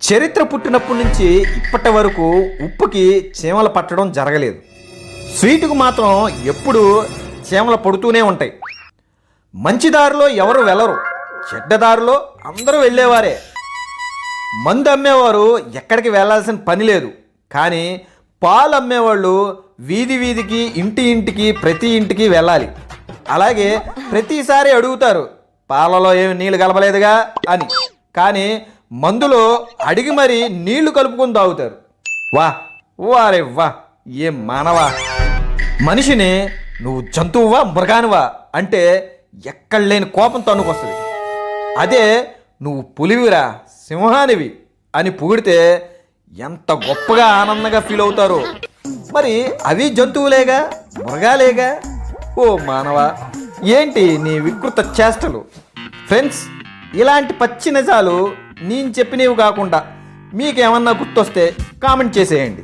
చరిత్ర పుట్టినప్పటి నుంచి ఇప్పటి వరకు ఉప్పుకి చీమలు పట్టడం జరగలేదు. స్వీటుకు మాత్రం ఎప్పుడు చీమలు పడుతూనే ఉంటాయి. మంచి దారిలో ఎవరు వెళ్ళరు, చెడ్డ దారిలో అందరూ వెళ్ళేవారే. మందు అమ్మేవారు ఎక్కడికి వెళ్ళాల్సిన పని లేదు, కానీ పాలు అమ్మేవాళ్ళు వీధి వీధికి, ఇంటి ఇంటికి, ప్రతి ఇంటికి వెళ్ళాలి. అలాగే ప్రతిసారి అడుగుతారు, పాలలో ఏమి నీళ్ళు కలపలేదుగా అని. కానీ మందులో అడిగి మరీ నీళ్లు కలుపుకొని తాగుతారు. వా వారే వా, ఏం మానవా! మనిషిని నువ్వు జంతువువా మృగానివా అంటే ఎక్కడ లేని కోపం తన్నుకొస్తుంది. అదే నువ్వు పులివిరా, సింహానివి అని పొగిడితే ఎంత గొప్పగా ఆనందంగా ఫీల్ అవుతారో. మరి అవి జంతువులేగా, మృగాలేగా. ఓ మానవా, ఏంటి నీ వికృత చేష్టలు? ఫ్రెండ్స్, ఇలాంటి పచ్చి నిజాలు నేను చెప్పినవి కాకుండా మీకేమన్నా గుర్తొస్తే కామెంట్ చేసేయండి.